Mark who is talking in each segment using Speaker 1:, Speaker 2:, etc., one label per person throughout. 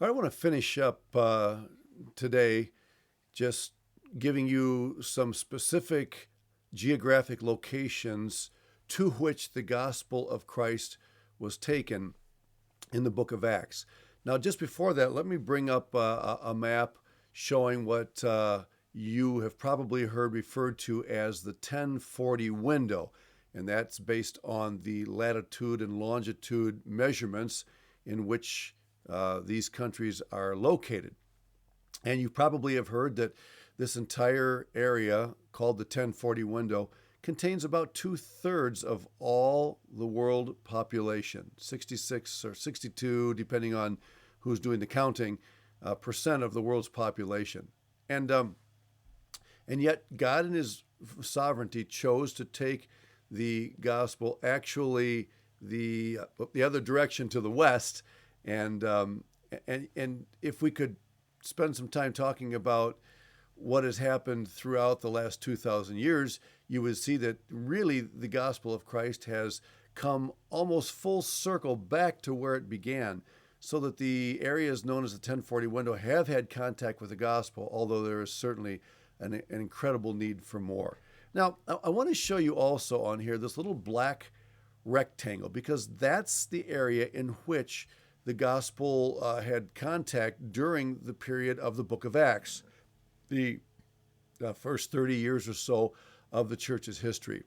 Speaker 1: I want to finish up today just giving you some specific geographic locations to which the gospel of Christ was taken in the book of Acts. Now, just before that, let me bring up a map showing what you have probably heard referred to as the 1040 window, and that's based on the latitude and longitude measurements in which these countries are located. And you probably have heard that this entire area called the 1040 window contains about two-thirds of all the world population, 66 or 62, depending on who's doing the counting, percent of the world's population. And um, and yet God in his sovereignty chose to take the gospel actually the other direction to the west. And if we could spend some time talking about what has happened throughout the last 2,000 years, you would see that really the gospel of Christ has come almost full circle back to where it began, so that the areas known as the 1040 window have had contact with the gospel, although there is certainly an incredible need for more. Now, I want to show you also on here this little black rectangle, because that's the area in which the gospel had contact during the period of the book of Acts, the first 30 years or so of the church's history.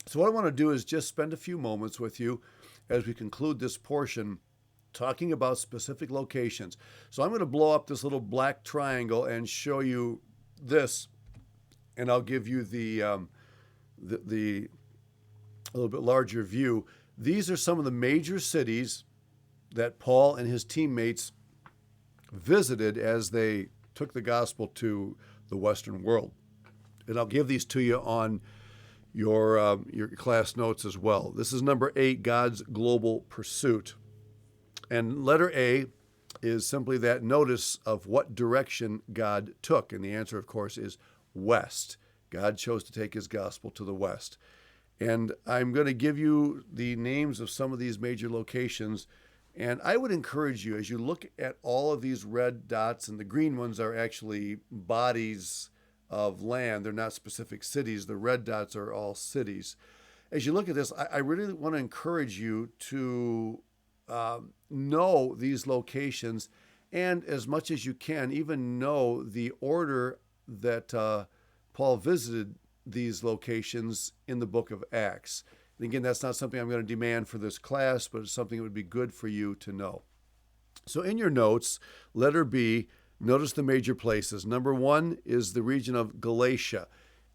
Speaker 1: So, what I want to do is just spend a few moments with you as we conclude this portion talking about specific locations. So, I'm going to blow up this little black triangle and show you this, and I'll give you the a little bit larger view. These are some of the major cities that Paul and his teammates visited as they took the gospel to the Western world. And I'll give these to you on your class notes as well. This is number 8, God's global pursuit. And letter A is simply that notice of what direction God took. And the answer, of course, is west. God chose to take his gospel to the west. And I'm going to give you the names of some of these major locations. And I would encourage you, as you look at all of these red dots, and the green ones are actually bodies of land, they're not specific cities. The red dots are all cities. As you look at this, I really want to encourage you to know these locations, and as much as you can, even know the order that Paul visited these locations in the book of Acts. And again, that's not something I'm going to demand for this class, but it's something that would be good for you to know. So in your notes, letter B, notice the major places. Number 1 is the region of Galatia.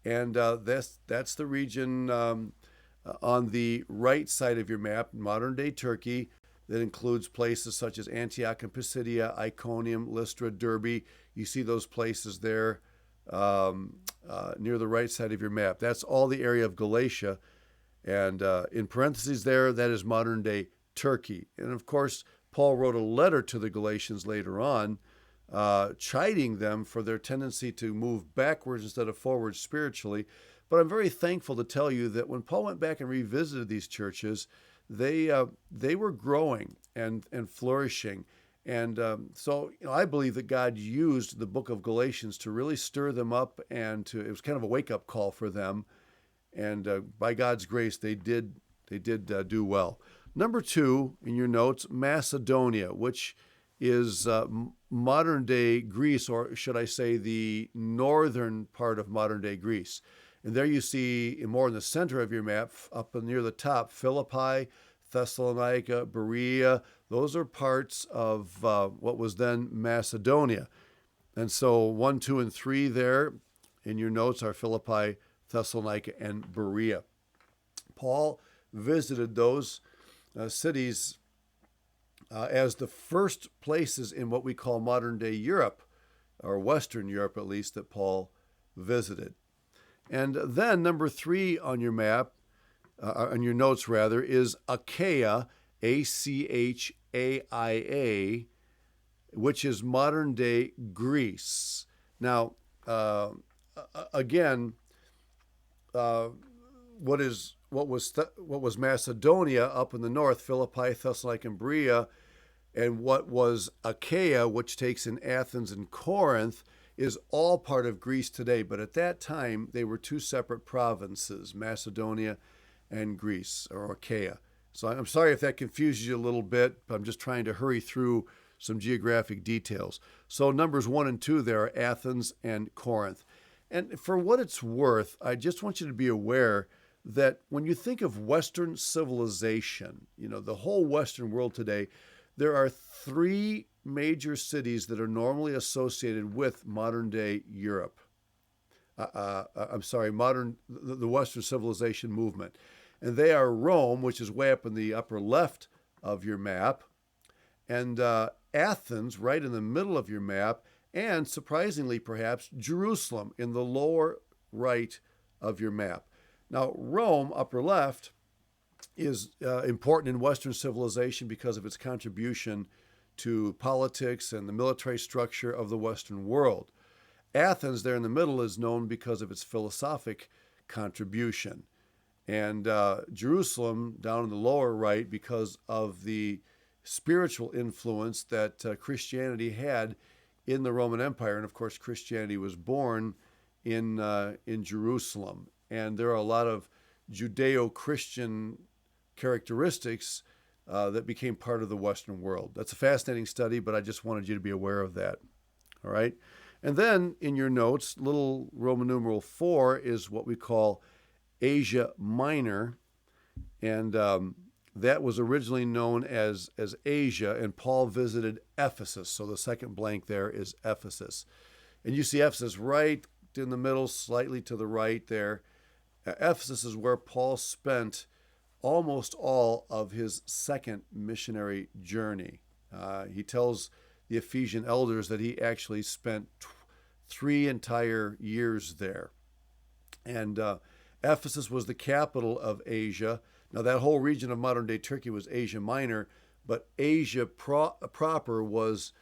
Speaker 1: And that's the region on the right side of your map, modern-day Turkey, that includes places such as Antioch and Pisidia, Iconium, Lystra, Derbe. You see those places there near the right side of your map. That's all the area of Galatia. And in parentheses there, that is modern-day Turkey. And of course, Paul wrote a letter to the Galatians later on, chiding them for their tendency to move backwards instead of forwards spiritually. But I'm very thankful to tell you that when Paul went back and revisited these churches, they were growing and flourishing. And I believe that God used the book of Galatians to really stir them up, and it was kind of a wake-up call for them. And by God's grace, they did do well. Number 2 in your notes, Macedonia, which is modern-day Greece, or should I say the northern part of modern-day Greece. And there you see, more in the center of your map, up near the top, Philippi, Thessalonica, Berea. Those are parts of what was then Macedonia. And so 1, 2, and 3 there in your notes are Philippi, Thessalonica, and Berea. Paul visited those cities as the first places in what we call modern-day Europe, or Western Europe at least, that Paul visited. And then number 3 on your map, on your notes rather, is Achaia, Achaia, which is modern-day Greece. Now, again, what was Macedonia up in the north, Philippi, Thessalonica, and Berea, And what was Achaia, which takes in Athens and Corinth, is all part of Greece today. But at that time, they were two separate provinces, Macedonia and Greece, or Achaia. So I'm sorry if that confuses you a little bit, but I'm just trying to hurry through some geographic details. So numbers 1 and 2 there are Athens and Corinth. And for what it's worth, I just want you to be aware that when you think of Western civilization, the whole Western world today, there are three major cities that are normally associated with modern day Europe. The Western civilization movement. And they are Rome, which is way up in the upper left of your map, and Athens, right in the middle of your map, and surprisingly perhaps, Jerusalem in the lower right of your map. Now, Rome, upper left, is important in Western civilization because of its contribution to politics and the military structure of the Western world. Athens, there in the middle, is known because of its philosophic contribution. And Jerusalem, down in the lower right, because of the spiritual influence that Christianity had in the Roman Empire. And of course, Christianity was born in Jerusalem. And there are a lot of Judeo-Christian characteristics that became part of the Western world. That's a fascinating study, but I just wanted you to be aware of that. All right. And then in your notes, little Roman numeral 4 is what we call Asia Minor, and that was originally known as Asia, and Paul visited Ephesus. So the second blank there is Ephesus. And you see Ephesus right in the middle, slightly to the right there. Ephesus is where Paul spent almost all of his second missionary journey. He tells the Ephesian elders that he actually spent 3 entire years there. And Ephesus was the capital of Asia. Now, that whole region of modern-day Turkey was Asia Minor, but Asia proper was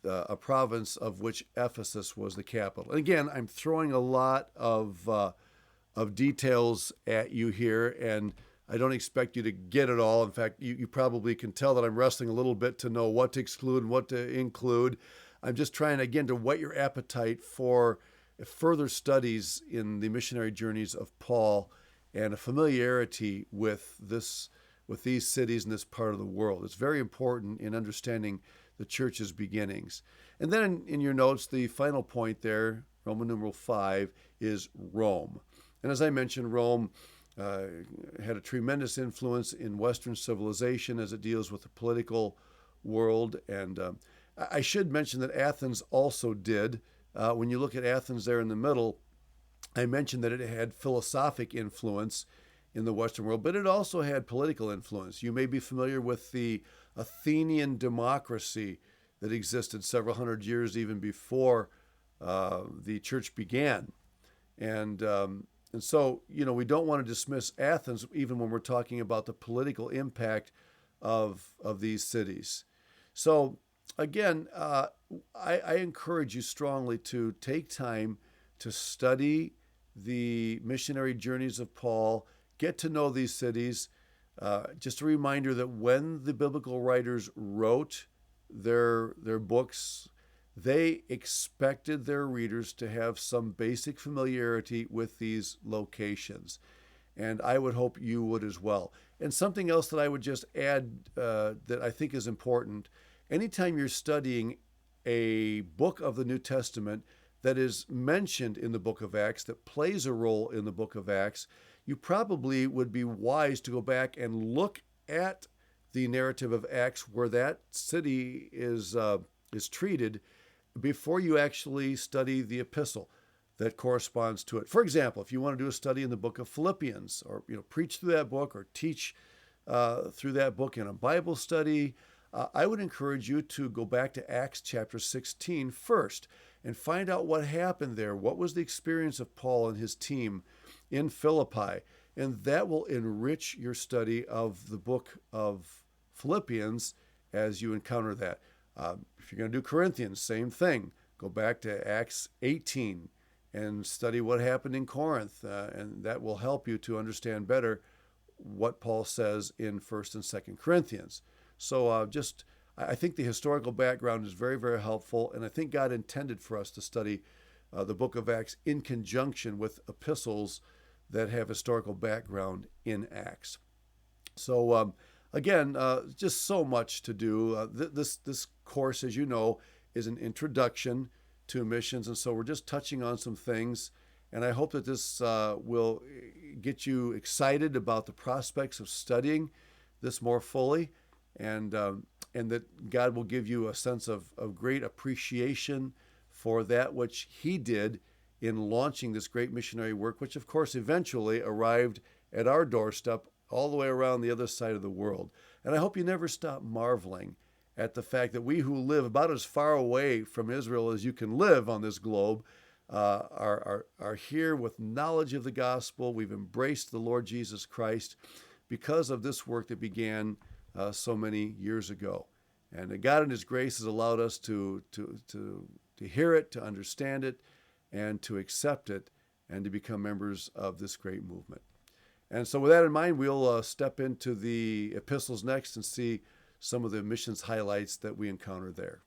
Speaker 1: a province of which Ephesus was the capital. And again, I'm throwing a lot of details at you here, and I don't expect you to get it all. In fact, you probably can tell that I'm wrestling a little bit to know what to exclude and what to include. I'm just trying, again, to whet your appetite for further studies in the missionary journeys of Paul and a familiarity with these cities in this part of the world. It's very important in understanding the church's beginnings. And then in your notes, the final point there, Roman numeral 5, is Rome. And as I mentioned, Rome had a tremendous influence in Western civilization as it deals with the political world. And I should mention that Athens also did. When you look at Athens there in the middle, I mentioned that it had philosophic influence in the Western world, but it also had political influence. You may be familiar with the Athenian democracy that existed several hundred years even before the church began. And so, we don't want to dismiss Athens even when we're talking about the political impact of these cities. So, again, I encourage you strongly to take time to study the missionary journeys of Paul, get to know these cities. Just a reminder that when the biblical writers wrote their books, they expected their readers to have some basic familiarity with these locations. And I would hope you would as well. And something else that I would just add that I think is important, anytime you're studying a book of the New Testament that is mentioned in the book of Acts, that plays a role in the book of Acts, you probably would be wise to go back and look at the narrative of Acts where that city is treated before you actually study the epistle that corresponds to it. For example, if you want to do a study in the book of Philippians, or preach through that book, or teach through that book in a Bible study, I would encourage you to go back to Acts chapter 16 first and find out what happened there. What was the experience of Paul and his team in Philippi? And that will enrich your study of the book of Philippians as you encounter that. If you're going to do Corinthians, same thing. Go back to Acts 18 and study what happened in Corinth, and that will help you to understand better what Paul says in 1st and 2nd Corinthians. So I think the historical background is very, very helpful, and I think God intended for us to study the book of Acts in conjunction with epistles that have historical background in Acts. So again, just so much to do. This course, as you know, is an introduction to missions, and so we're just touching on some things. And I hope that this will get you excited about the prospects of studying this more fully, and that God will give you a sense of great appreciation for that which He did in launching this great missionary work, which of course eventually arrived at our doorstep all the way around the other side of the world. And I hope you never stop marveling at the fact that we who live about as far away from Israel as you can live on this globe are here with knowledge of the gospel. We've embraced the Lord Jesus Christ because of this work that began so many years ago. And God in His grace has allowed us to hear it, to understand it, and to accept it, and to become members of this great movement. And so with that in mind, we'll step into the epistles next and see some of the missions highlights that we encounter there.